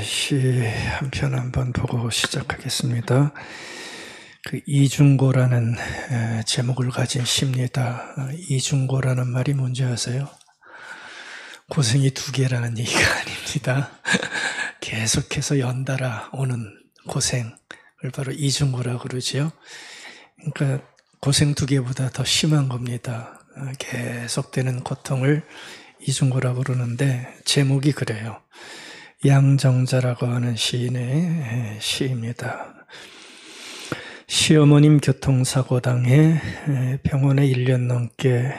시 한 편 한번 보고 시작하겠습니다. 이중고라는 제목을 가진 시입니다. 이중고라는 말이 뭔지 아세요? 고생이 두 개라는 얘기가 아닙니다. 계속해서 연달아 오는 고생을 바로 이중고라고 그러지요. 그러니까 고생 두 개보다 더 심한 겁니다. 계속되는 고통을 이중고라고 그러는데 제목이 그래요. 양정자라고 하는 시인의 시입니다. 시어머님 교통사고 당해 병원에 1년 넘게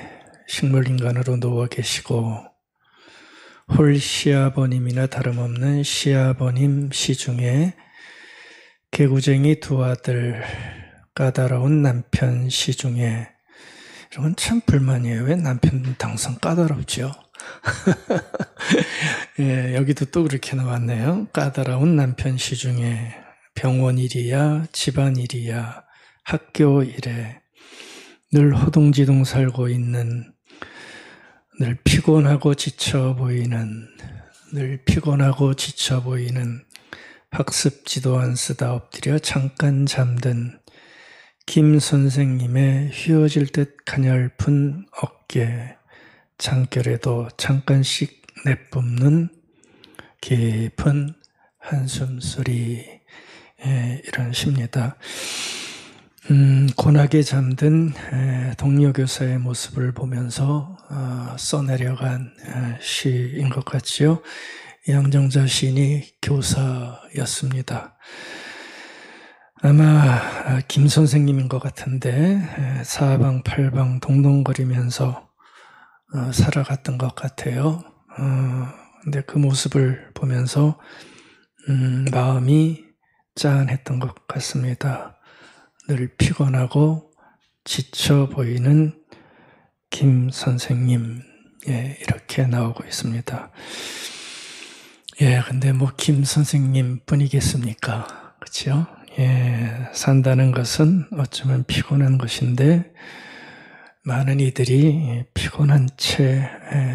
식물인간으로 누워 계시고 홀 시아버님이나 다름없는 시아버님 시중에 개구쟁이 두 아들, 까다로운 남편 시중에, 이런 건 참 불만이에요. 왜 남편 항상 까다롭죠? 예, 여기도 또 그렇게 나왔네요. 까다로운 남편 시중에 병원 일이야, 집안 일이야, 학교 일에 늘 허둥지둥 살고 있는, 늘 피곤하고 지쳐 보이는, 학습지도 안 쓰다 엎드려 잠깐 잠든 김 선생님의 휘어질 듯 가냘픈 어깨, 장결에도 잠깐씩 내뿜는 깊은 한숨소리, 이런 시입니다. 고나게 잠든 동료 교사의 모습을 보면서 써내려간 시인 것 같지요. 양정자 시인이 교사였습니다. 아마 김 선생님인 것 같은데 사방팔방 동동거리면서 살아갔던 것 같아요. 근데 그 모습을 보면서 마음이 짠했던 것 같습니다. 늘 피곤하고 지쳐 보이는 김 선생님, 이렇게 나오고 있습니다. 근데 김 선생님 뿐이겠습니까? 그렇죠? 산다는 것은 어쩌면 피곤한 것인데 많은 이들이 피곤한 채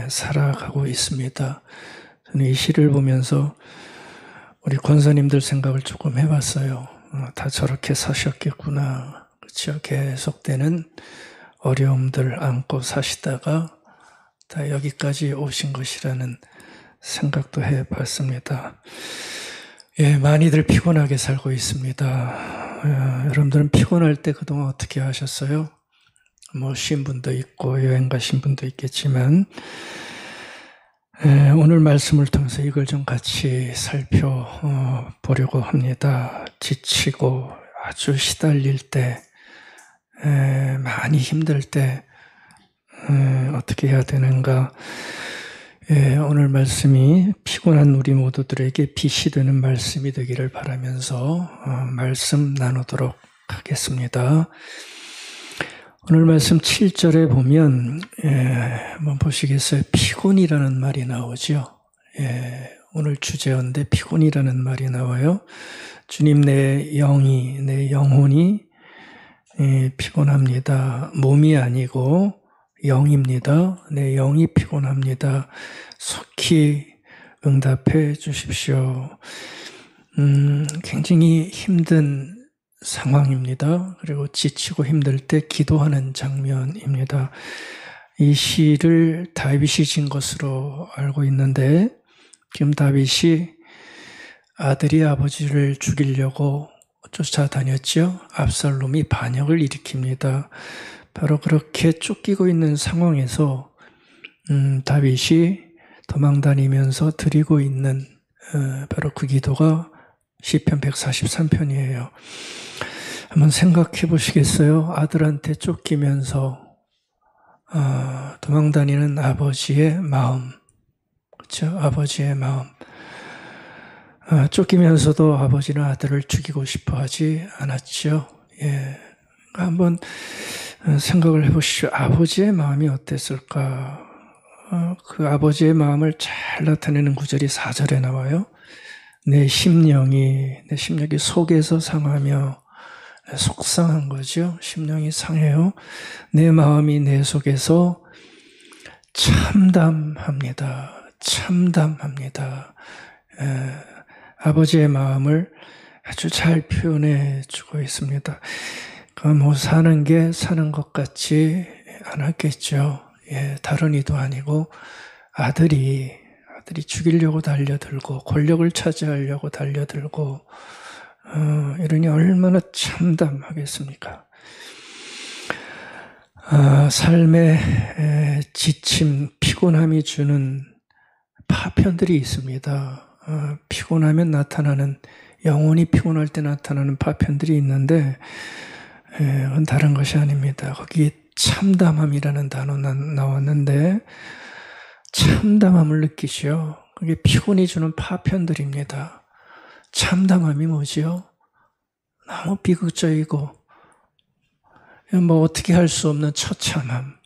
살아가고 있습니다. 저는 이 시를 보면서 우리 권사님들 생각을 조금 해봤어요. 다 저렇게 사셨겠구나. 그렇죠? 계속되는 어려움들 안고 사시다가 다 여기까지 오신 것이라는 생각도 해봤습니다. 많이들 피곤하게 살고 있습니다. 여러분들은 피곤할 때 그동안 어떻게 하셨어요? 쉰 분도 있고 여행 가신 분도 있겠지만 오늘 말씀을 통해서 이걸 좀 같이 살펴보려고 합니다. 지치고 아주 시달릴 때, 많이 힘들 때 어떻게 해야 되는가. 오늘 말씀이 피곤한 우리 모두들에게 빛이 되는 말씀이 되기를 바라면서 말씀 나누도록 하겠습니다. 오늘 말씀 7절에 보면 한번 보시겠어요? 피곤이라는 말이 나오죠. 오늘 주제인데 피곤이라는 말이 나와요. 주님, 내 영혼이 피곤합니다. 몸이 아니고 영입니다. 내 영이 피곤합니다. 속히 응답해 주십시오. 굉장히 힘든 상황입니다. 그리고 지치고 힘들 때 기도하는 장면입니다. 이 시를 다윗이 진 것으로 알고 있는데 지금 다윗이 아들이 아버지를 죽이려고 쫓아다녔죠. 압살롬이 반역을 일으킵니다. 바로 그렇게 쫓기고 있는 상황에서 다윗이 도망다니면서 드리고 있는 바로 그 기도가 시편 143편이에요. 한번 생각해 보시겠어요? 아들한테 쫓기면서 도망다니는 아버지의 마음, 그렇죠? 아버지의 마음. 쫓기면서도 아버지는 아들을 죽이고 싶어 하지 않았죠. 한번 생각을 해보시죠. 아버지의 마음이 어땠을까? 그 아버지의 마음을 잘 나타내는 구절이 4절에 나와요. 내 심령이 속에서 상하며, 속상한 거죠. 심령이 상해요. 내 마음이 내 속에서 참담합니다. 아버지의 마음을 아주 잘 표현해 주고 있습니다. 뭐 사는 게 사는 것 같지 않았겠죠. 예, 다른 이도 아니고 아들이 죽이려고 달려들고 권력을 차지하려고 달려들고 이러니 얼마나 참담하겠습니까? 삶의 지침, 피곤함이 주는 파편들이 있습니다. 피곤하면 나타나는, 영혼이 피곤할 때 나타나는 파편들이 있는데 그건 다른 것이 아닙니다. 거기 참담함이라는 단어 나왔는데 참담함을 느끼시오. 그게 피곤이 주는 파편들입니다. 참담함이 뭐지요? 너무 비극적이고 뭐 어떻게 할 수 없는 처참함,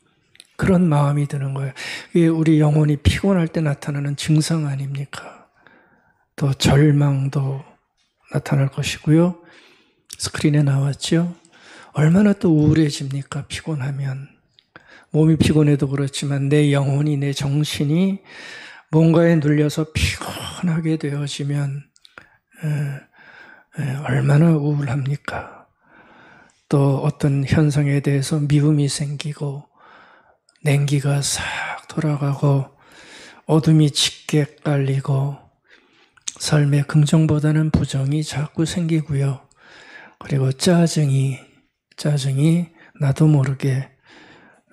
그런 마음이 드는 거예요. 이게 우리 영혼이 피곤할 때 나타나는 증상 아닙니까? 또 절망도 나타날 것이고요. 스크린에 나왔죠? 얼마나 또 우울해집니까? 피곤하면. 몸이 피곤해도 그렇지만 내 영혼이, 내 정신이 뭔가에 눌려서 피곤하게 되어지면 얼마나 우울합니까? 또 어떤 현상에 대해서 미움이 생기고 냉기가 싹 돌아가고 어둠이 짙게 깔리고 삶의 긍정보다는 부정이 자꾸 생기고요. 그리고 짜증이 나도 모르게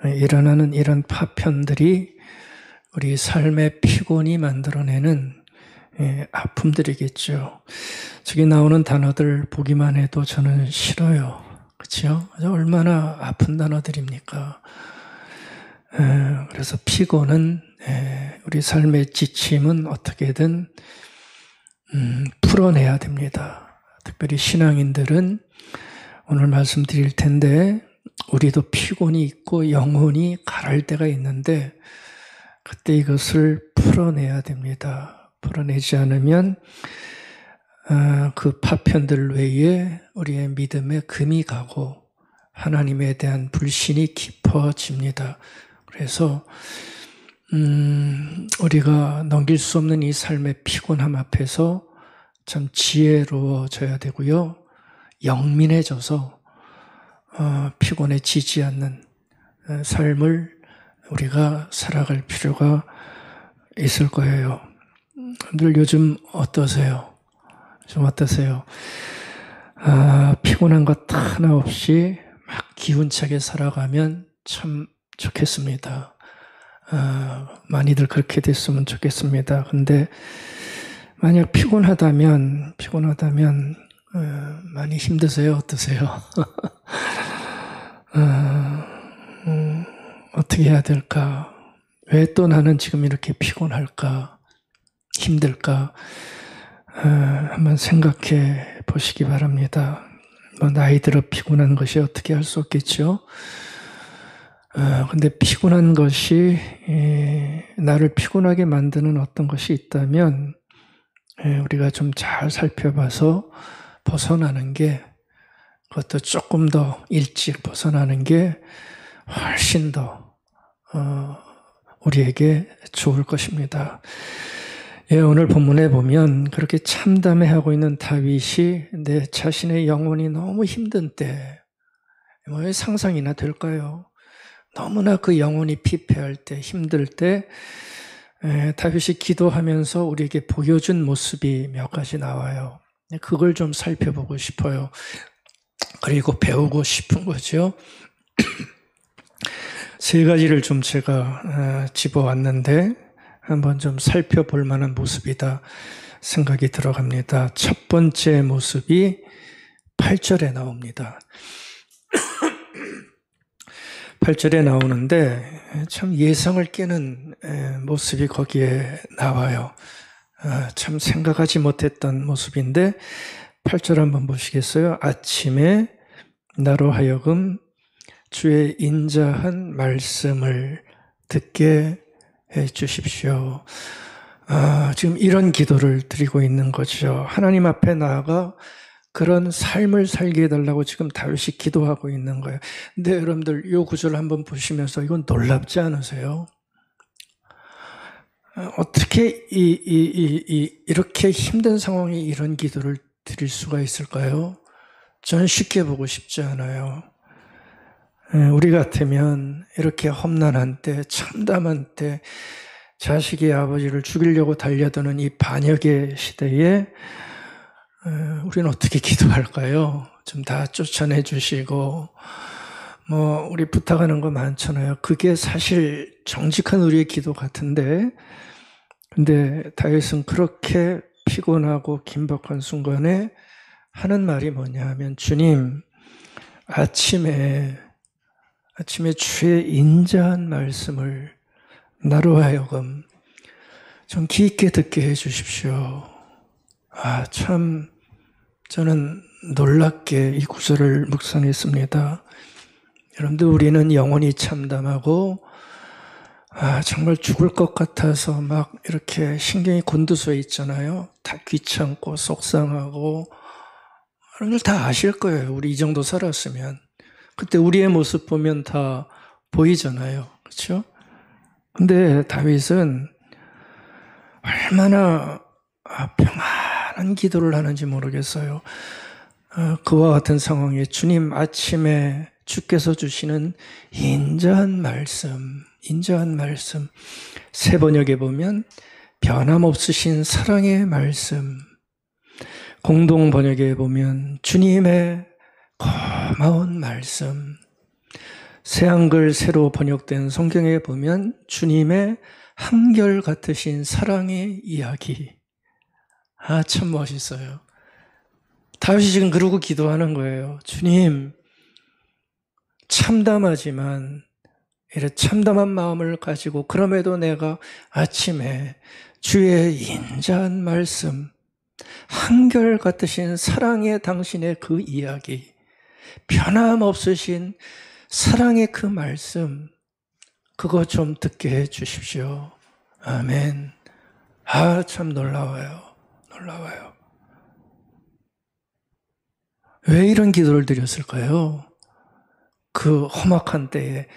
일어나는 이런 파편들이 우리 삶의 피곤이 만들어내는 아픔들이겠죠. 저기 나오는 단어들 보기만 해도 저는 싫어요. 그렇죠? 얼마나 아픈 단어들입니까? 그래서 피곤은, 우리 삶의 지침은 어떻게든 풀어내야 됩니다. 특별히 신앙인들은 오늘 말씀드릴 텐데 우리도 피곤이 있고 영혼이 가랄 때가 있는데 그때 이것을 풀어내야 됩니다. 풀어내지 않으면 그 파편들 외에 우리의 믿음에 금이 가고 하나님에 대한 불신이 깊어집니다. 그래서 우리가 넘길 수 없는 이 삶의 피곤함 앞에서 참 지혜로워져야 되고요. 영민해져서 피곤해지지 않는 삶을 우리가 살아갈 필요가 있을 거예요. 늘 요즘 어떠세요? 좀 어떠세요? 피곤한 것 하나 없이 막 기운차게 살아가면 참 좋겠습니다. 많이들 그렇게 됐으면 좋겠습니다. 근데 만약 피곤하다면 많이 힘드세요? 어떠세요? 어떻게 해야 될까? 왜 또 나는 지금 이렇게 피곤할까? 힘들까? 한번 생각해 보시기 바랍니다. 뭐 나이 들어 피곤한 것이 어떻게 할 수 없겠죠? 근데 피곤한 것이 나를 피곤하게 만드는 어떤 것이 있다면 우리가 좀 잘 살펴봐서 벗어나는 게, 그것도 조금 더 일찍 벗어나는 게 훨씬 더 우리에게 좋을 것입니다. 오늘 본문에 보면 그렇게 참담해하고 있는 다윗이 내 자신의 영혼이 너무 힘든 때, 뭐 상상이나 될까요? 너무나 그 영혼이 피폐할 때, 힘들 때 다윗이 기도하면서 우리에게 보여준 모습이 몇 가지 나와요. 그걸 좀 살펴보고 싶어요. 그리고 배우고 싶은 거죠. 세 가지를 좀 제가 집어왔는데 한번 좀 살펴볼 만한 모습이다 생각이 들어갑니다. 첫 번째 모습이 8절에 나옵니다. 8절에 나오는데 참 예상을 깨는 모습이 거기에 나와요. 참 생각하지 못했던 모습인데 8절 한번 보시겠어요? 아침에 나로 하여금 주의 인자한 말씀을 듣게 해 주십시오. 지금 이런 기도를 드리고 있는 거죠. 하나님 앞에 나아가 그런 삶을 살게 해달라고 지금 다윗이 기도하고 있는 거예요. 근데 여러분들 이 구절을 한번 보시면서 이건 놀랍지 않으세요? 어떻게 이렇게 힘든 상황에 이런 기도를 드릴 수가 있을까요? 저는 쉽게 보고 싶지 않아요. 우리 같으면 이렇게 험난한 때, 참담한 때, 자식이 아버지를 죽이려고 달려드는 이 반역의 시대에 우리는 어떻게 기도할까요? 좀 다 쫓아내 주시고 우리 부탁하는 거 많잖아요. 그게 사실 정직한 우리의 기도 같은데, 근데 다윗은 그렇게 피곤하고 긴박한 순간에 하는 말이 뭐냐 하면, 주님, 아침에 주의 인자한 말씀을 나로 하여금 좀 깊게 듣게 해 주십시오. 참 저는 놀랍게 이 구절을 묵상했습니다. 여러분들, 우리는 영혼이 참담하고 정말 죽을 것 같아서 막 이렇게 신경이 곤두서 있잖아요. 다 귀찮고 속상하고, 여러분들 다 아실 거예요. 우리 이 정도 살았으면. 그때 우리의 모습 보면 다 보이잖아요. 그렇죠? 근데 다윗은 얼마나 평안한 기도를 하는지 모르겠어요. 그와 같은 상황에 주님, 아침에 주께서 주시는 인자한 말씀, 새 번역에 보면 변함없으신 사랑의 말씀, 공동 번역에 보면 주님의 고마운 말씀, 새한글 새로 번역된 성경에 보면 주님의 한결같으신 사랑의 이야기. 참 멋있어요. 다윗이 지금 그러고 기도하는 거예요. 주님, 참담하지만 이런 참담한 마음을 가지고 그럼에도 내가 아침에 주의 인자한 말씀, 한결같으신 사랑의 당신의 그 이야기, 변함없으신 사랑의 그 말씀, 그거 좀 듣게 해 주십시오. 아멘. 참 놀라워요. 왜 이런 기도를 드렸을까요? 그 험악한 때에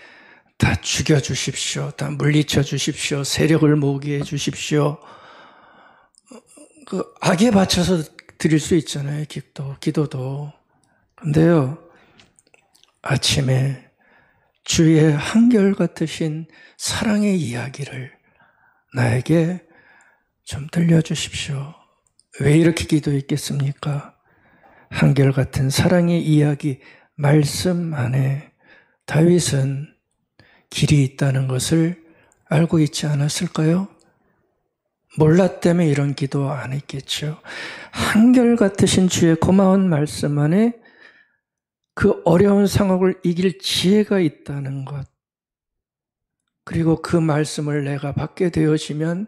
다 죽여주십시오. 다 물리쳐 주십시오. 세력을 모으게 해 주십시오. 그 악에 바쳐서 드릴 수 있잖아요. 기도도. 근데요, 아침에 주의 한결같으신 사랑의 이야기를 나에게 좀 들려주십시오. 왜 이렇게 기도했겠습니까? 한결같은 사랑의 이야기, 말씀 안에 다윗은 길이 있다는 것을 알고 있지 않았을까요? 몰랐다면 이런 기도 안 했겠죠. 한결같으신 주의 고마운 말씀 안에 그 어려운 상황을 이길 지혜가 있다는 것, 그리고 그 말씀을 내가 받게 되어지면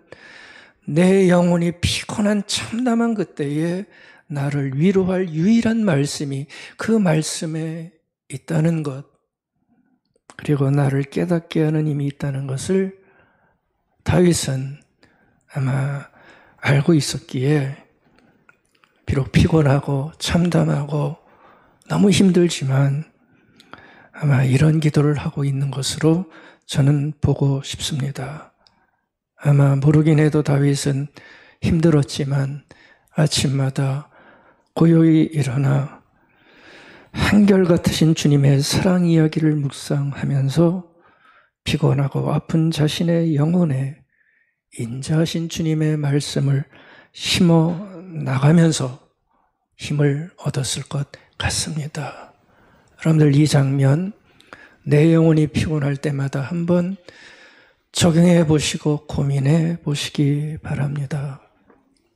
내 영혼이 피곤한 참담한 그때에 나를 위로할 유일한 말씀이 그 말씀에 있다는 것, 그리고 나를 깨닫게 하는 힘이 있다는 것을 다윗은 아마 알고 있었기에 비록 피곤하고 참담하고 너무 힘들지만 아마 이런 기도를 하고 있는 것으로 저는 보고 싶습니다. 아마 모르긴 해도 다윗은 힘들었지만 아침마다 고요히 일어나 한결같으신 주님의 사랑 이야기를 묵상하면서 피곤하고 아픈 자신의 영혼에 인자하신 주님의 말씀을 심어 나가면서 힘을 얻었을 것 같습니다. 여러분들, 이 장면 내 영혼이 피곤할 때마다 한번 적용해 보시고 고민해 보시기 바랍니다.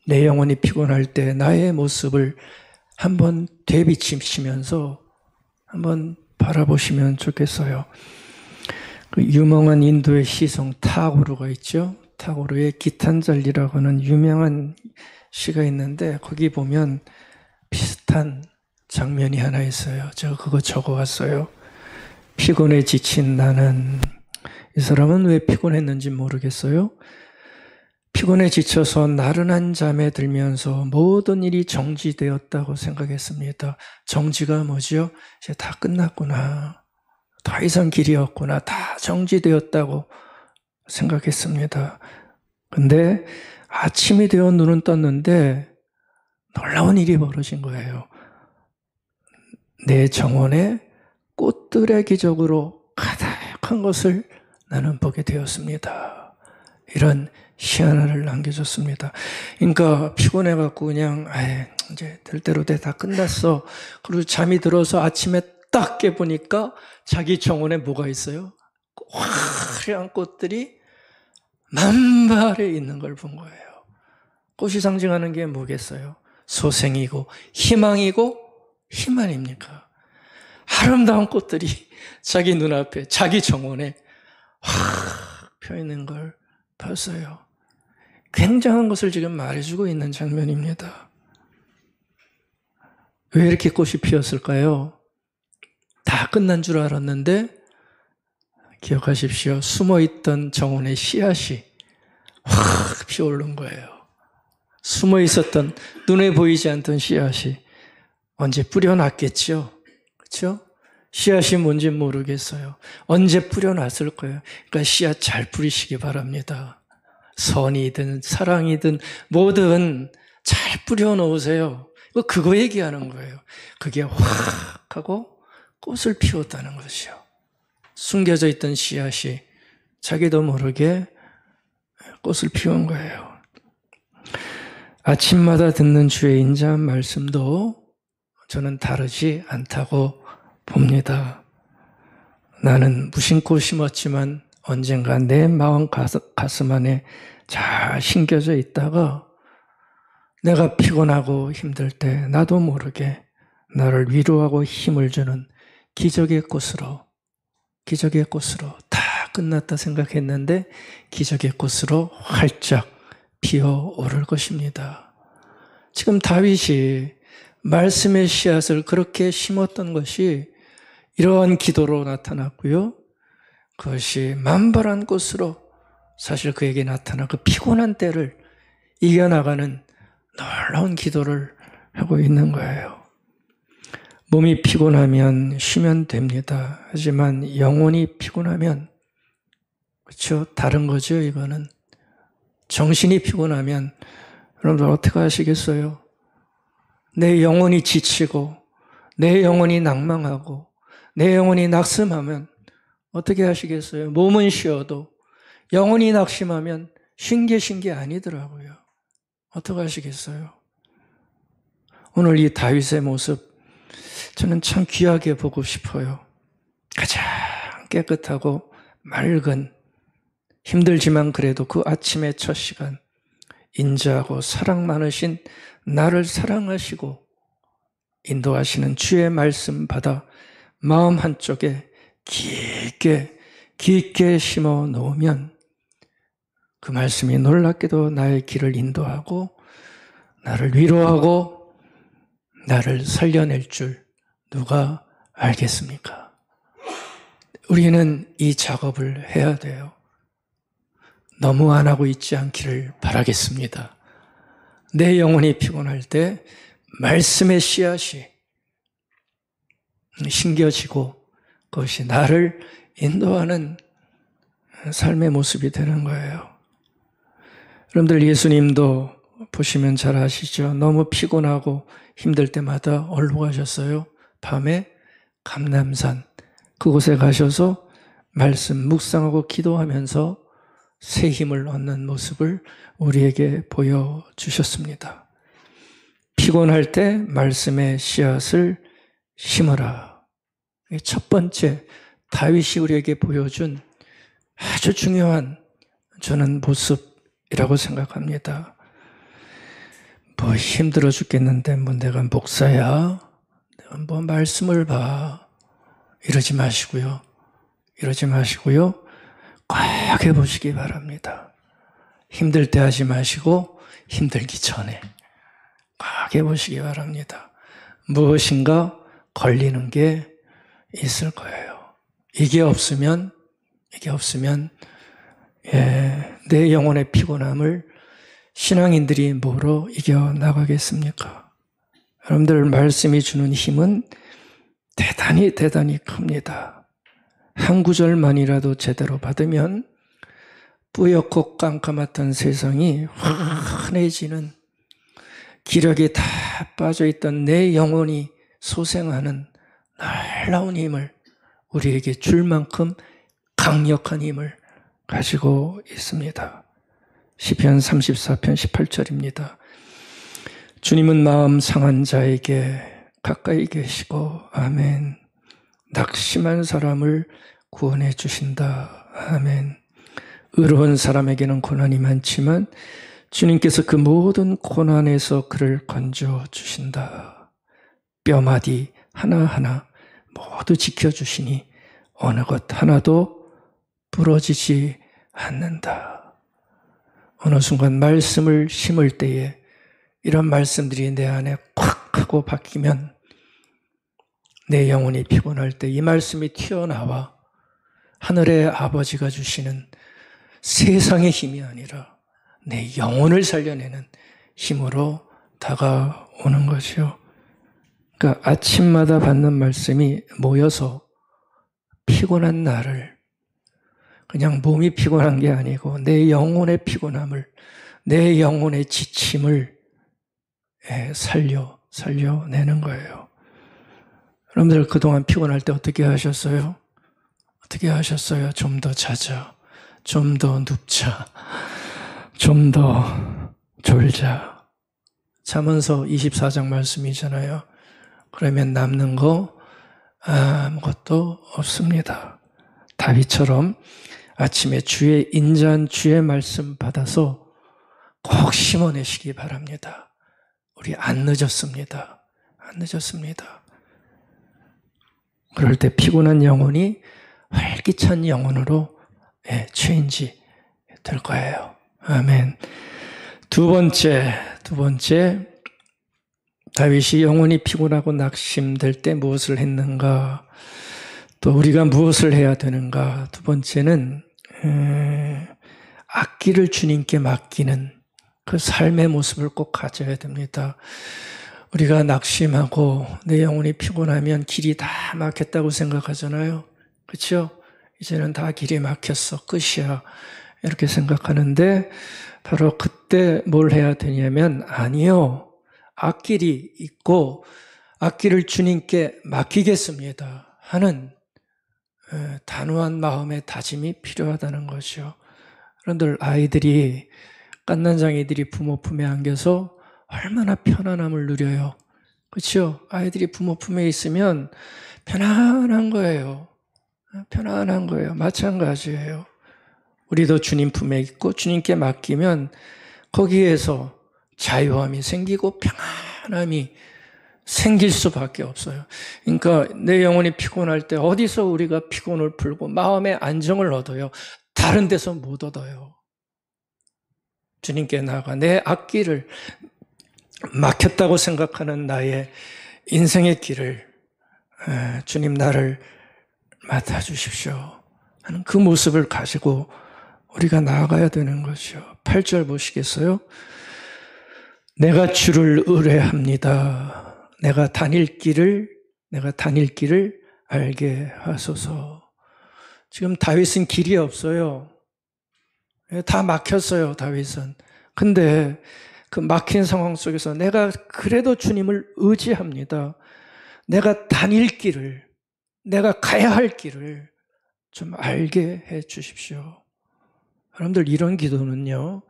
내 영혼이 피곤할 때 나의 모습을 한번 되비치시면서 한번 바라보시면 좋겠어요. 그 유명한 인도의 시성 타고르가 있죠. 타고르의 기탄잘리라고 하는 유명한 시가 있는데 거기 보면 비슷한 장면이 하나 있어요. 제가 그거 적어왔어요. 피곤에 지친 나는, 이 사람은 왜 피곤했는지 모르겠어요. 피곤에 지쳐서 나른한 잠에 들면서 모든 일이 정지되었다고 생각했습니다. 정지가 뭐죠? 이제 다 끝났구나. 더 이상 길이 없구나. 다 정지되었다고 생각했습니다. 근데 아침이 되어 눈은 떴는데 놀라운 일이 벌어진 거예요. 내 정원에 꽃들의 기적으로 가득한 것을 나는 보게 되었습니다. 이런 시 하나를 남겨줬습니다. 그러니까 피곤해갖고 그냥 이제 될 대로 돼, 다 끝났어. 그리고 잠이 들어서 아침에 딱 깨보니까 자기 정원에 뭐가 있어요? 화려한 꽃들이 만발에 있는 걸 본 거예요. 꽃이 상징하는 게 뭐겠어요? 소생이고 희망이고 힘 아닙니까? 아름다운 꽃들이 자기 눈앞에, 자기 정원에 확 펴있는 걸 봤어요. 굉장한 것을 지금 말해주고 있는 장면입니다. 왜 이렇게 꽃이 피었을까요? 다 끝난 줄 알았는데 기억하십시오. 숨어있던 정원의 씨앗이 확 피어오른 거예요. 숨어 있었던, 눈에 보이지 않던 씨앗이 언제 뿌려놨겠죠? 그렇죠? 씨앗이 뭔지 모르겠어요. 언제 뿌려놨을 거예요. 그러니까 씨앗 잘 뿌리시기 바랍니다. 선이든 사랑이든 뭐든 잘 뿌려놓으세요. 그거 얘기하는 거예요. 그게 확 하고 꽃을 피웠다는 것이요. 숨겨져 있던 씨앗이 자기도 모르게 꽃을 피운 거예요. 아침마다 듣는 주의 인자한 말씀도 저는 다르지 않다고 봅니다. 나는 무심코 심었지만 언젠가 내 마음 가슴 안에 잘 심겨져 있다가 내가 피곤하고 힘들 때 나도 모르게 나를 위로하고 힘을 주는 기적의 꽃으로 다 끝났다 생각했는데 기적의 꽃으로 활짝 피어오를 것입니다. 지금 다윗이 말씀의 씨앗을 그렇게 심었던 것이 이러한 기도로 나타났고요. 그것이 만발한 꽃으로 사실 그에게 나타난 그 피곤한 때를 이겨나가는 놀라운 기도를 하고 있는 거예요. 몸이 피곤하면 쉬면 됩니다. 하지만 영혼이 피곤하면, 그렇죠? 다른 거죠, 이거는. 정신이 피곤하면 여러분들 어떻게 하시겠어요? 내 영혼이 지치고 내 영혼이 낭망하고 내 영혼이 낙심하면 어떻게 하시겠어요? 몸은 쉬어도 영혼이 낙심하면 쉰 게 아니더라고요. 어떻게 하시겠어요? 오늘 이 다윗의 모습 저는 참 귀하게 보고 싶어요. 가장 깨끗하고 맑은, 힘들지만 그래도 그 아침의 첫 시간 인자하고 사랑 많으신 나를 사랑하시고 인도하시는 주의 말씀 받아 마음 한쪽에 깊게 심어 놓으면 그 말씀이 놀랍게도 나의 길을 인도하고 나를 위로하고 나를 살려낼 줄 누가 알겠습니까? 우리는 이 작업을 해야 돼요. 너무 안 하고 있지 않기를 바라겠습니다. 내 영혼이 피곤할 때 말씀의 씨앗이 심겨지고 그것이 나를 인도하는 삶의 모습이 되는 거예요. 여러분들 예수님도 보시면 잘 아시죠? 너무 피곤하고 힘들 때마다 어디로 가셨어요? 밤에 감람산 그곳에 가셔서 말씀 묵상하고 기도하면서 새 힘을 얻는 모습을 우리에게 보여주셨습니다. 피곤할 때 말씀의 씨앗을 심어라. 첫 번째 다윗이 우리에게 보여준 아주 중요한 저는 모습이라고 생각합니다. 뭐 힘들어 죽겠는데 뭐 내가 목사야? 내가 뭐 말씀을 봐. 이러지 마시고요. 꼭 해보시기 바랍니다. 힘들 때 하지 마시고 힘들기 전에 꼭 해보시기 바랍니다. 무엇인가 걸리는 게 있을 거예요. 이게 없으면 내 영혼의 피곤함을 신앙인들이 뭐로 이겨나가겠습니까? 여러분들 말씀이 주는 힘은 대단히 큽니다. 한 구절만이라도 제대로 받으면 뿌옇고 깜깜했던 세상이 환해지는, 기력이 다 빠져있던 내 영혼이 소생하는 놀라운 힘을 우리에게 줄 만큼 강력한 힘을 가지고 있습니다. 시편 34편 18절입니다. 주님은 마음 상한 자에게 가까이 계시고, 아멘. 낙심한 사람을 구원해 주신다. 아멘. 의로운 사람에게는 고난이 많지만 주님께서 그 모든 고난에서 그를 건져 주신다. 뼈마디 하나하나 모두 지켜주시니 어느 것 하나도 부러지지 않는다. 어느 순간 말씀을 심을 때에 이런 말씀들이 내 안에 콱 하고 박히면 내 영혼이 피곤할 때 이 말씀이 튀어나와 하늘의 아버지가 주시는 세상의 힘이 아니라 내 영혼을 살려내는 힘으로 다가오는 것이요. 그러니까 아침마다 받는 말씀이 모여서 피곤한 나를, 그냥 몸이 피곤한 게 아니고 내 영혼의 피곤함을, 내 영혼의 지침을 살려내는 거예요. 여러분들 그동안 피곤할 때 어떻게 하셨어요? 어떻게 하셨어요? 좀 더 자자, 좀 더 눕자, 좀 더 졸자. 잠언서 24장 말씀이잖아요. 그러면 남는 거 아무것도 없습니다. 다윗처럼 아침에 주의 인자한 주의 말씀 받아서 꼭 심어내시기 바랍니다. 우리 안 늦었습니다. 안 늦었습니다. 그럴 때 피곤한 영혼이 활기찬 영혼으로 체인지 될 거예요. 아멘. 두 번째, 다윗이 영혼이 피곤하고 낙심될 때 무엇을 했는가? 또 우리가 무엇을 해야 되는가? 두 번째는 악기를 주님께 맡기는 그 삶의 모습을 꼭 가져야 됩니다. 우리가 낙심하고 내 영혼이 피곤하면 길이 다 막혔다고 생각하잖아요. 그렇죠? 이제는 다 길이 막혔어. 끝이야. 이렇게 생각하는데 바로 그때 뭘 해야 되냐면, 아니요. 앞길이 있고 앞길을 주님께 맡기겠습니다 하는 단호한 마음의 다짐이 필요하다는 것이요. 그런데 아이들이, 갓난장이들이 부모 품에 안겨서 얼마나 편안함을 누려요. 그렇죠? 아이들이 부모 품에 있으면 편안한 거예요. 편안한 거예요. 마찬가지예요. 우리도 주님 품에 있고 주님께 맡기면 거기에서 자유함이 생기고 평안함이 생길 수밖에 없어요. 그러니까 내 영혼이 피곤할 때 어디서 우리가 피곤을 풀고 마음의 안정을 얻어요? 다른 데서 못 얻어요. 주님께 나아가 내 앞길을, 막혔다고 생각하는 나의 인생의 길을 주님 나를 맡아주십시오 하는 그 모습을 가지고 우리가 나아가야 되는 것이요. 8절 보시겠어요? 내가 주를 의뢰합니다. 내가 다닐 길을 알게 하소서. 지금 다윗은 길이 없어요. 다 막혔어요, 다윗은. 근데 그 막힌 상황 속에서 내가 그래도 주님을 의지합니다. 내가 다닐 길을, 내가 가야 할 길을 좀 알게 해 주십시오. 여러분들, 이런 기도는요,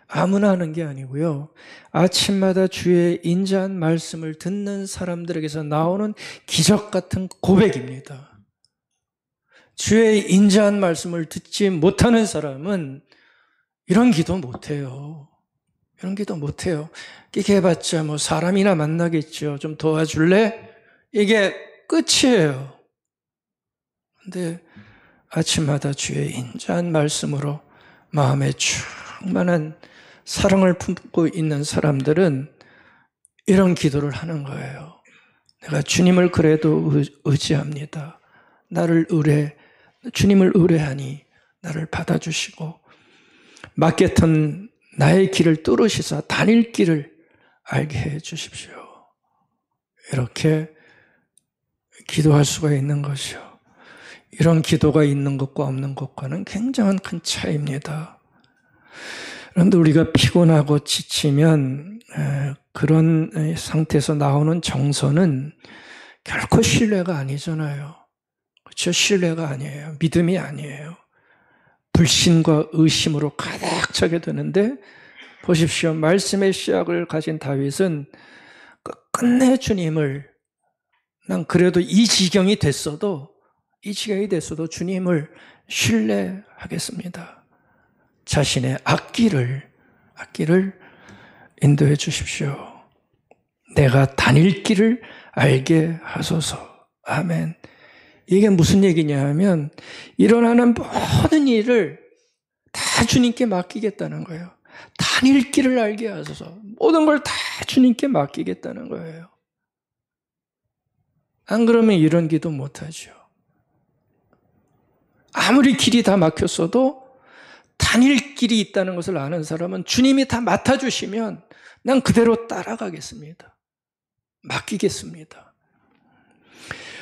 아무나 하는 게 아니고요, 아침마다 주의 인자한 말씀을 듣는 사람들에게서 나오는 기적 같은 고백입니다. 주의 인자한 말씀을 듣지 못하는 사람은 이런 기도 못해요. 이런 기도 못해요. 이렇게 해봤자 뭐 사람이나 만나겠죠. 좀 도와줄래? 이게 끝이에요. 근데 아침마다 주의 인자한 말씀으로 마음에 충만한 사랑을 품고 있는 사람들은 이런 기도를 하는 거예요. 내가 주님을 그래도 의지합니다. 주님을 의뢰하니 나를 받아주시고 막혔던 나의 길을 뚫으시사 다닐 길을 알게 해 주십시오. 이렇게 기도할 수가 있는 것이요. 이런 기도가 있는 것과 없는 것과는 굉장한 큰 차이입니다. 그런데 우리가 피곤하고 지치면 그런 상태에서 나오는 정서는 결코 신뢰가 아니잖아요. 그렇죠? 신뢰가 아니에요. 믿음이 아니에요. 불신과 의심으로 가득 차게 되는데 보십시오. 말씀의 씨앗을 가진 다윗은 끝내 주님을 난 그래도 이 지경이 됐어도 주님을 신뢰하겠습니다. 자신의 앞길을 인도해 주십시오. 내가 다닐 길을 알게 하소서. 아멘. 이게 무슨 얘기냐 하면 일어나는 모든 일을 다 주님께 맡기겠다는 거예요. 다닐 길을 알게 하소서. 모든 걸 다 주님께 맡기겠다는 거예요. 안 그러면 이런 기도 못하죠. 아무리 길이 다 막혔어도 다닐 길이 있다는 것을 아는 사람은 주님이 다 맡아주시면 난 그대로 따라가겠습니다. 맡기겠습니다.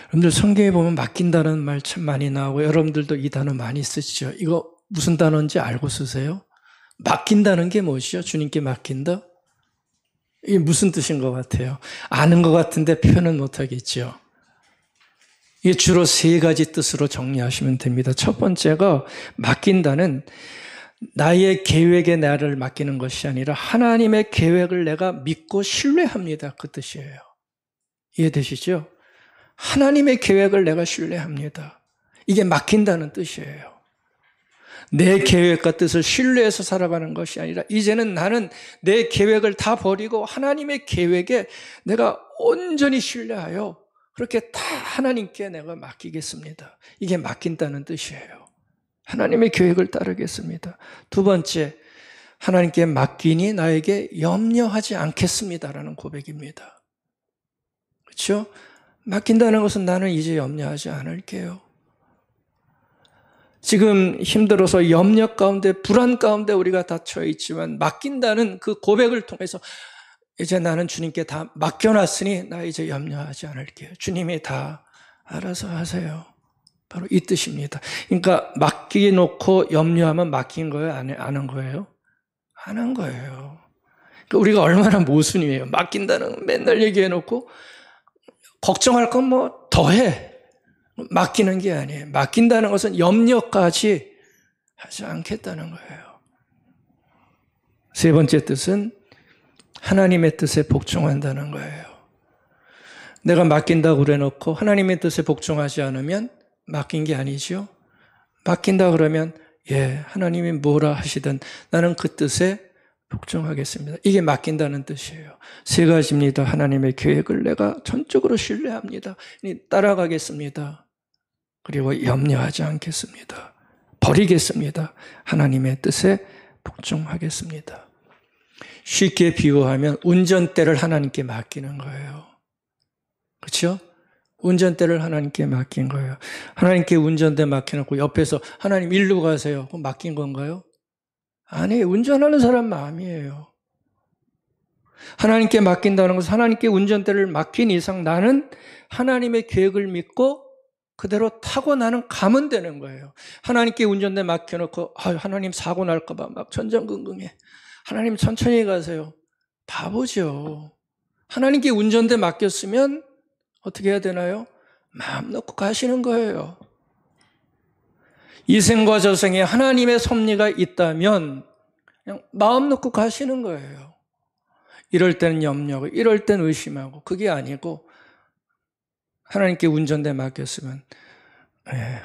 여러분들 성경에 보면 맡긴다는 말 참 많이 나오고 여러분들도 이 단어 많이 쓰시죠. 이거 무슨 단어인지 알고 쓰세요? 맡긴다는 게 무엇이요? 주님께 맡긴다? 이게 무슨 뜻인 것 같아요? 아는 것 같은데 표현은 못하겠죠. 이게 주로 세 가지 뜻으로 정리하시면 됩니다. 첫 번째가 맡긴다는 나의 계획에 나를 맡기는 것이 아니라 하나님의 계획을 내가 믿고 신뢰합니다. 그 뜻이에요. 이해되시죠? 하나님의 계획을 내가 신뢰합니다. 이게 맡긴다는 뜻이에요. 내 계획과 뜻을 신뢰해서 살아가는 것이 아니라 이제는 나는 내 계획을 다 버리고 하나님의 계획에 내가 온전히 신뢰하여 그렇게 다 하나님께 내가 맡기겠습니다. 이게 맡긴다는 뜻이에요. 하나님의 계획을 따르겠습니다. 두 번째, 하나님께 맡기니 나에게 염려하지 않겠습니다라는 고백입니다. 그렇죠? 맡긴다는 것은 나는 이제 염려하지 않을게요. 지금 힘들어서 염려 가운데 불안 가운데 우리가 닫혀 있지만 맡긴다는 그 고백을 통해서 이제 나는 주님께 다 맡겨놨으니 나 이제 염려하지 않을게요. 주님이 다 알아서 하세요. 바로 이 뜻입니다. 그러니까 맡겨놓고 염려하면 맡긴 거예요? 안 한 거예요? 안 한 거예요. 그러니까 우리가 얼마나 모순이에요. 맡긴다는 맨날 얘기해놓고 걱정할 건 뭐 더해. 맡기는 게 아니에요. 맡긴다는 것은 염려까지 하지 않겠다는 거예요. 세 번째 뜻은 하나님의 뜻에 복종한다는 거예요. 내가 맡긴다고 그래놓고 하나님의 뜻에 복종하지 않으면 맡긴 게 아니죠. 맡긴다 그러면 하나님이 뭐라 하시든 나는 그 뜻에 복종하겠습니다. 이게 맡긴다는 뜻이에요. 세 가지입니다. 하나님의 계획을 내가 전적으로 신뢰합니다. 따라가겠습니다. 그리고 염려하지 않겠습니다. 버리겠습니다. 하나님의 뜻에 복종하겠습니다. 쉽게 비유하면 운전대를 하나님께 맡기는 거예요. 그렇죠? 운전대를 하나님께 맡긴 거예요. 하나님께 운전대 맡겨놓고 옆에서 하나님 일로 가세요. 그럼 맡긴 건가요? 아니, 운전하는 사람 마음이에요. 하나님께 맡긴다는 것은 하나님께 운전대를 맡긴 이상 나는 하나님의 계획을 믿고 그대로 타고 나는 가면 되는 거예요. 하나님께 운전대 맡겨놓고 하나님 사고 날까 봐 막 전전긍긍해. 하나님 천천히 가세요. 바보죠. 하나님께 운전대 맡겼으면 어떻게 해야 되나요? 마음 놓고 가시는 거예요. 이 생과 저 생에 하나님의 섭리가 있다면 그냥 마음 놓고 가시는 거예요. 이럴 때는 염려하고 이럴 때는 의심하고 그게 아니고 하나님께 운전대 맡겼으면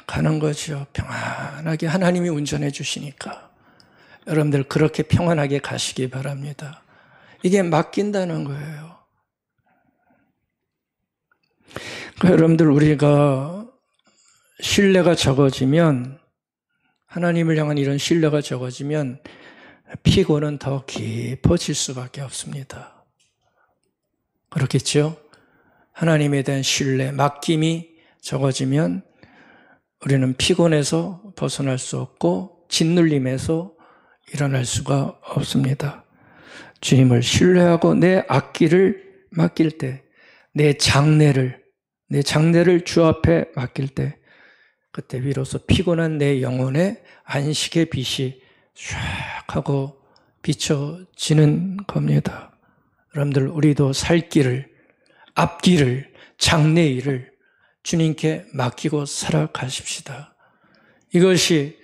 가는 거죠. 평안하게 하나님이 운전해 주시니까. 여러분들 그렇게 평안하게 가시기 바랍니다. 이게 맡긴다는 거예요. 그러니까 여러분들 우리가 신뢰가 적어지면 하나님을 향한 이런 신뢰가 적어지면 피곤은 더 깊어질 수밖에 없습니다. 그렇겠죠? 하나님에 대한 신뢰, 맡김이 적어지면 우리는 피곤해서 벗어날 수 없고 짓눌림에서 일어날 수가 없습니다. 주님을 신뢰하고 내 앞길을 맡길 때, 내 장래를 주 앞에 맡길 때 그때 비로소 피곤한 내 영혼의 안식의 빛이 샥 하고 비춰지는 겁니다. 여러분들, 우리도 살 길을, 앞길을, 장래일을 주님께 맡기고 살아가십시다. 이것이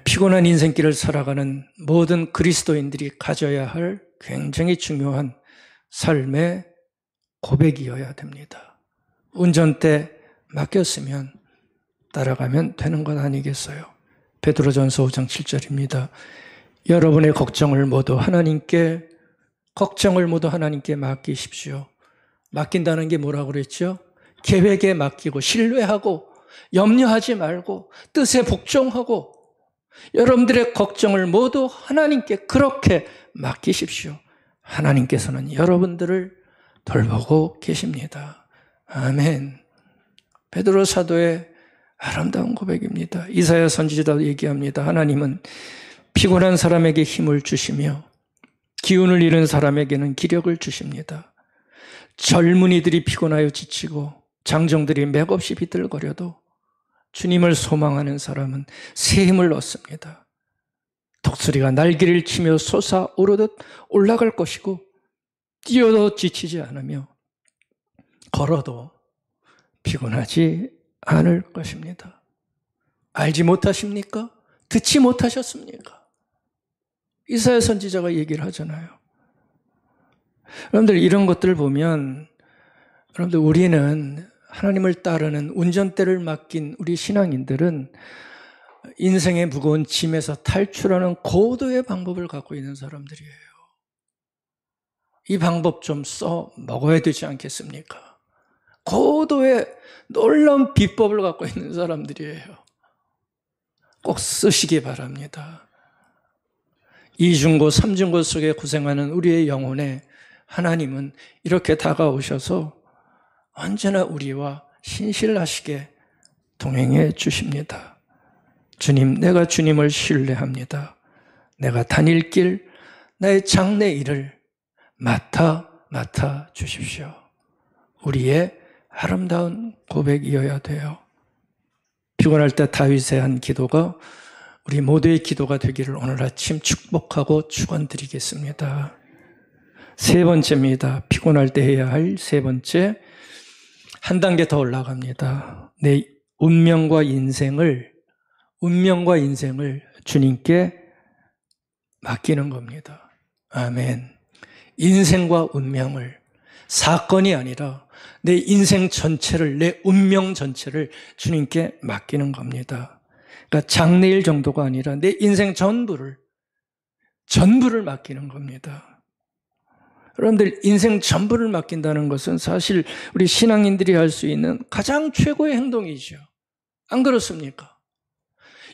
피곤한 인생길을 살아가는 모든 그리스도인들이 가져야 할 굉장히 중요한 삶의 고백이어야 됩니다. 운전대 맡겼으면 따라가면 되는 것 아니겠어요? 베드로전서 5장 7절입니다. 여러분의 걱정을 모두 하나님께 맡기십시오. 맡긴다는 게 뭐라고 그랬죠? 계획에 맡기고 신뢰하고 염려하지 말고 뜻에 복종하고 여러분들의 걱정을 모두 하나님께 그렇게 맡기십시오. 하나님께서는 여러분들을 돌보고 계십니다. 아멘. 베드로 사도의 아름다운 고백입니다. 이사야 선지자도 얘기합니다. 하나님은 피곤한 사람에게 힘을 주시며 기운을 잃은 사람에게는 기력을 주십니다. 젊은이들이 피곤하여 지치고 장정들이 맥없이 비틀거려도 주님을 소망하는 사람은 새 힘을 얻습니다. 독수리가 날개를 치며 솟아오르듯 올라갈 것이고 뛰어도 지치지 않으며 걸어도 피곤하지 않을 것입니다. 알지 못하십니까? 듣지 못하셨습니까? 이사야 선지자가 얘기를 하잖아요. 여러분들, 이런 것들을 보면 여러분들, 우리는 하나님을 따르는 운전대를 맡긴 우리 신앙인들은 인생의 무거운 짐에서 탈출하는 고도의 방법을 갖고 있는 사람들이에요. 이 방법 좀 써 먹어야 되지 않겠습니까? 고도의 놀라운 비법을 갖고 있는 사람들이에요. 꼭 쓰시기 바랍니다. 이중고, 삼중고 속에 고생하는 우리의 영혼에 하나님은 이렇게 다가오셔서 언제나 우리와 신실하시게 동행해 주십니다. 주님, 내가 주님을 신뢰합니다. 내가 다닐 길, 나의 장래 일을 맡아 주십시오. 우리의 아름다운 고백이어야 돼요. 피곤할 때 다윗의 한 기도가 우리 모두의 기도가 되기를 오늘 아침 축복하고 축원드리겠습니다. 세 번째입니다. 피곤할 때 해야 할 세 번째, 한 단계 더 올라갑니다. 내 운명과 인생을 주님께 맡기는 겁니다. 아멘. 인생과 운명을, 사건이 아니라 내 인생 전체를, 내 운명 전체를 주님께 맡기는 겁니다. 그러니까 장래일 정도가 아니라 내 인생 전부를 맡기는 겁니다. 여러분들, 인생 전부를 맡긴다는 것은 사실 우리 신앙인들이 할 수 있는 가장 최고의 행동이죠. 안 그렇습니까?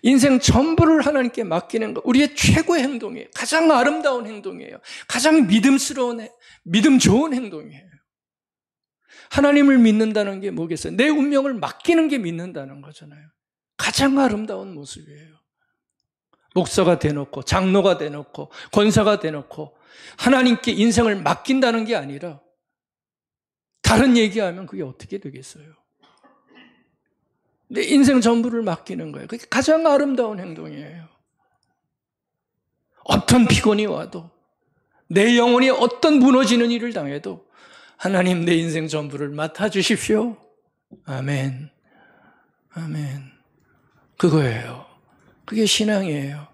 인생 전부를 하나님께 맡기는 것, 우리의 최고의 행동이에요. 가장 아름다운 행동이에요. 가장 믿음 좋은 행동이에요. 하나님을 믿는다는 게 뭐겠어요? 내 운명을 맡기는 게 믿는다는 거잖아요. 가장 아름다운 모습이에요. 목사가 돼놓고, 장로가 돼놓고, 권사가 돼놓고 하나님께 인생을 맡긴다는 게 아니라 다른 얘기하면 그게 어떻게 되겠어요? 내 인생 전부를 맡기는 거예요. 그게 가장 아름다운 행동이에요. 어떤 피곤이 와도, 내 영혼이 어떤 무너지는 일을 당해도 하나님, 내 인생 전부를 맡아주십시오. 아멘. 아멘. 그거예요. 그게 신앙이에요.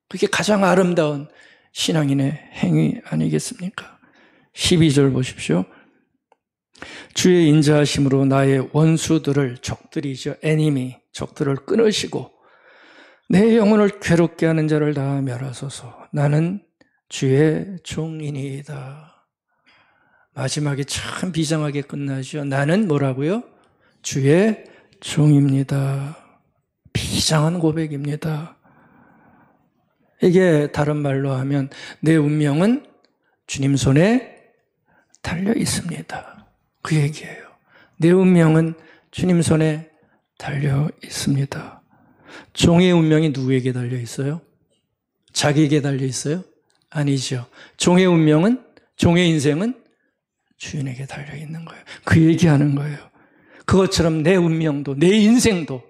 그게 가장 아름다운 신앙인의 행위 아니겠습니까? 12절 보십시오. 주의 인자하심으로 나의 원수들을, 적들이죠, enemy, 적들을 끊으시고 내 영혼을 괴롭게 하는 자를 다 멸하소서. 나는 주의 종이니이다. 마지막에 참 비장하게 끝나죠. 나는 뭐라고요? 주의 종입니다. 비장한 고백입니다. 이게 다른 말로 하면 내 운명은 주님 손에 달려 있습니다. 그 얘기예요. 내 운명은 주님 손에 달려 있습니다. 종의 운명이 누구에게 달려 있어요? 자기에게 달려 있어요? 아니죠. 종의 운명은, 종의 인생은 주인에게 달려 있는 거예요. 그 얘기하는 거예요. 그것처럼 내 운명도, 내 인생도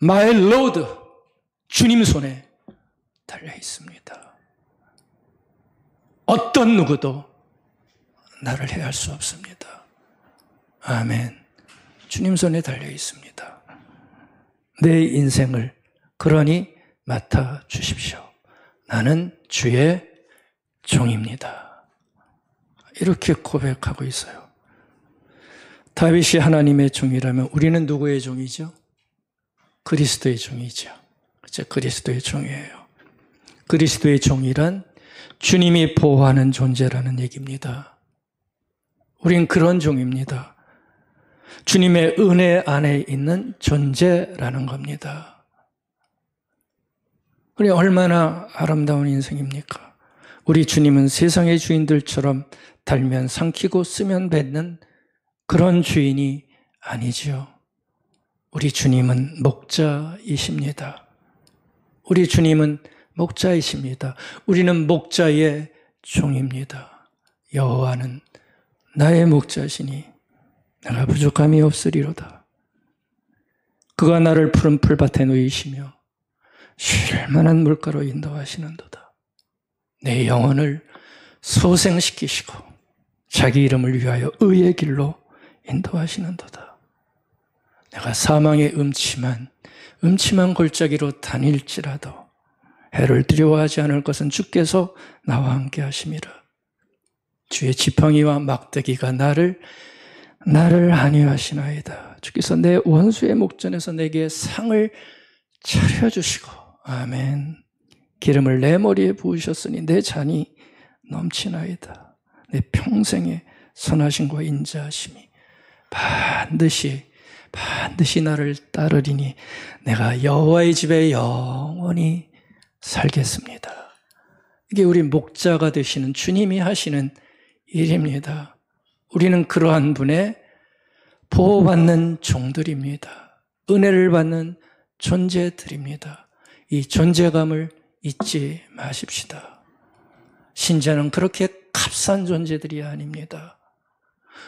My Lord, 주님 손에 달려 있습니다. 어떤 누구도 나를 해할 수 없습니다. 아멘. 주님 손에 달려 있습니다. 내 인생을 그러니 맡아 주십시오. 나는 주의 종입니다. 이렇게 고백하고 있어요. 다윗이 하나님의 종이라면 우리는 누구의 종이죠? 그리스도의 종이죠. 그렇죠? 그리스도의 종이에요. 그리스도의 종이란 주님이 보호하는 존재라는 얘기입니다. 우린 그런 종입니다. 주님의 은혜 안에 있는 존재라는 겁니다. 우리 얼마나 아름다운 인생입니까? 우리 주님은 세상의 주인들처럼 달면 삼키고 쓰면 뱉는 그런 주인이 아니지요. 우리 주님은 목자이십니다. 우리 주님은 목자이십니다. 우리는 목자의 종입니다. 여호와는 나의 목자시니 내가 부족함이 없으리로다. 그가 나를 푸른 풀밭에 누이시며 쉴 만한 물가로 인도하시는도다. 내 영혼을 소생시키시고 자기 이름을 위하여 의의 길로 인도하시는도다. 내가 사망의 음침한 골짜기로 다닐지라도 해를 두려워하지 않을 것은 주께서 나와 함께 하심이라. 주의 지팡이와 막대기가 나를 안위하시나이다. 주께서 내 원수의 목전에서 내게 상을 차려주시고 아멘. 기름을 내 머리에 부으셨으니 내 잔이 넘치나이다. 내 평생의 선하심과 인자하심이 반드시 나를 따르리니 내가 여호와의 집에 영원히 살겠습니다. 이게 우리 목자가 되시는 주님이 하시는 일입니다. 우리는 그러한 분의 보호받는 종들입니다. 은혜를 받는 존재들입니다. 이 존재감을 잊지 마십시다. 신자는 그렇게 값싼 존재들이 아닙니다.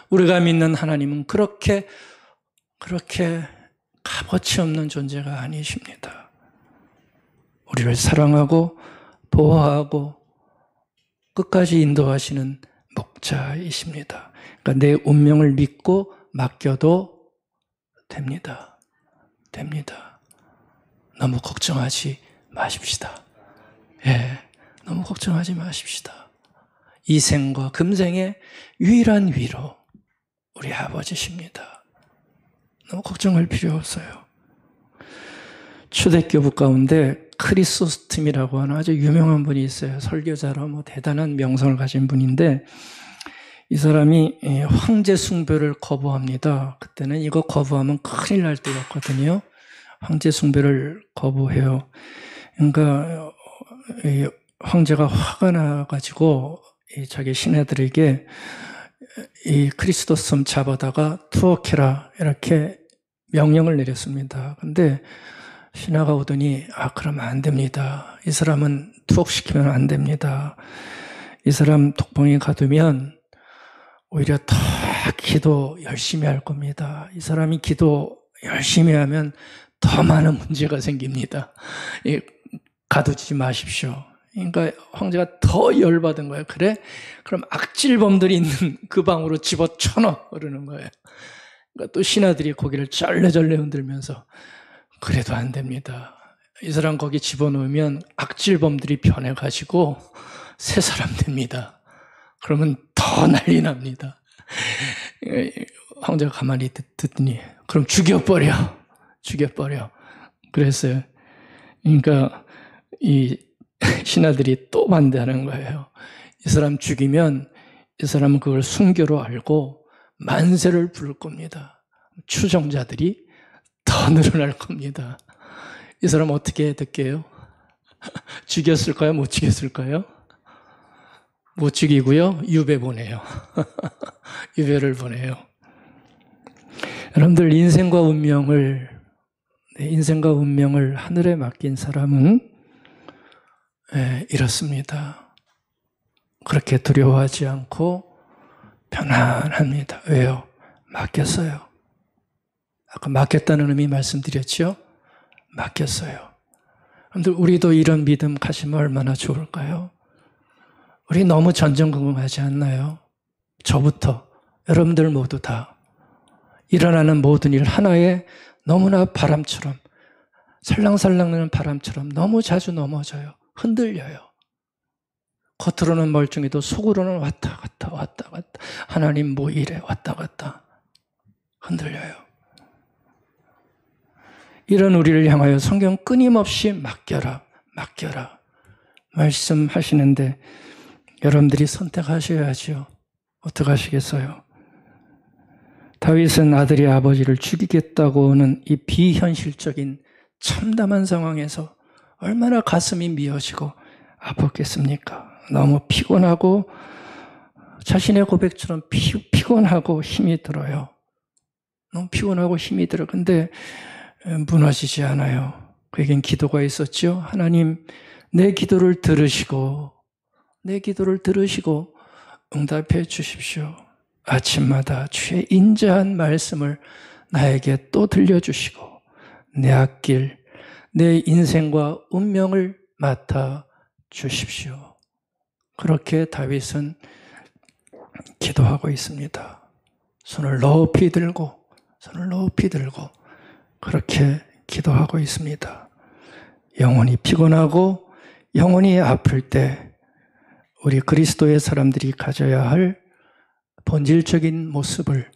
우리가 믿는 하나님은 그렇게 값어치 없는 존재가 아니십니다. 우리를 사랑하고 보호하고 끝까지 인도하시는 목자이십니다. 그러니까 내 운명을 믿고 맡겨도 됩니다. 너무 걱정하지 마십시다. 너무 걱정하지 마십시다. 이 생과 금생의 유일한 위로 우리 아버지십니다. 너무 걱정할 필요 없어요. 초대교부 가운데 크리소스톰이라고 하는 아주 유명한 분이 있어요. 설교자로 대단한 명성을 가진 분인데 이 사람이 황제 숭배를 거부합니다. 그때는 이거 거부하면 큰일 날 때였거든요. 황제 숭배를 거부해요. 그러니까 황제가 화가 나가지고 자기 신하들에게 이 크리스토스톰 잡아다가 투옥해라 이렇게 명령을 내렸습니다. 근데 신하가 오더니 그러면 안 됩니다. 이 사람은 투옥시키면 안 됩니다. 이 사람 독방에 가두면 오히려 더 기도 열심히 할 겁니다. 이 사람이 기도 열심히 하면 더 많은 문제가 생깁니다. 가두지 마십시오. 그러니까 황제가 더 열받은 거예요. 그래? 그럼 악질범들이 있는 그 방으로 집어쳐넣어 그러는 거예요. 그러니까 또 신하들이 고개를 절레절레 흔들면서 그래도 안 됩니다. 이 사람 거기 집어넣으면 악질범들이 변해가지고 새 사람 됩니다. 그러면 더 난리 납니다. 황제가 가만히 듣더니 그럼 죽여버려. 그랬어요. 그러니까 이 신하들이 또 반대하는 거예요. 이 사람 죽이면 이 사람은 그걸 순교로 알고 만세를 부를 겁니다. 추종자들이 더 늘어날 겁니다. 이 사람 어떻게 될게요? 죽였을까요? 못 죽였을까요? 못 죽이고요. 유배 보내요. 유배를 보내요. 여러분들 인생과 운명을 하늘에 맡긴 사람은 이렇습니다. 그렇게 두려워하지 않고 편안합니다. 왜요? 맡겼어요. 아까 맡겼다는 의미 말씀드렸죠? 맡겼어요. 여러분들 우리도 이런 믿음 가지면 얼마나 좋을까요? 우리 너무 전전긍긍하지 않나요? 저부터 여러분들 모두 다 일어나는 모든 일 하나에 너무나 바람처럼 살랑살랑 나는 바람처럼 너무 자주 넘어져요. 흔들려요. 겉으로는 멀쩡해도 속으로는 왔다 갔다 왔다 갔다 하나님 뭐 이래 왔다 갔다 흔들려요. 이런 우리를 향하여 성경 끊임없이 맡겨라 맡겨라 말씀하시는데 여러분들이 선택하셔야죠. 어떻게 하시겠어요? 다윗은 아들이 아버지를 죽이겠다고는 이 비현실적인 참담한 상황에서 얼마나 가슴이 미어지고 아팠겠습니까? 너무 피곤하고 자신의 고백처럼 피곤하고 힘이 들어요. 너무 피곤하고 힘이 들어. 근데 무너지지 않아요. 그에겐 기도가 있었죠. 하나님, 내 기도를 들으시고 응답해 주십시오. 아침마다 주의 인자한 말씀을 나에게 또 들려주시고 내 앞길, 내 인생과 운명을 맡아 주십시오. 그렇게 다윗은 기도하고 있습니다. 손을 높이 들고 그렇게 기도하고 있습니다. 영혼이 피곤하고 영혼이 아플 때 우리 그리스도의 사람들이 가져야 할 본질적인 모습을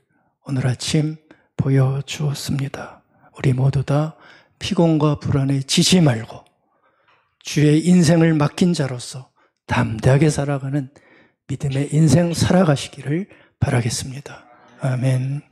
오늘 아침 보여주었습니다. 우리 모두 다 피곤과 불안에 지지 말고 주의 인생을 맡긴 자로서 담대하게 살아가는 믿음의 인생 살아가시기를 바라겠습니다. 아멘.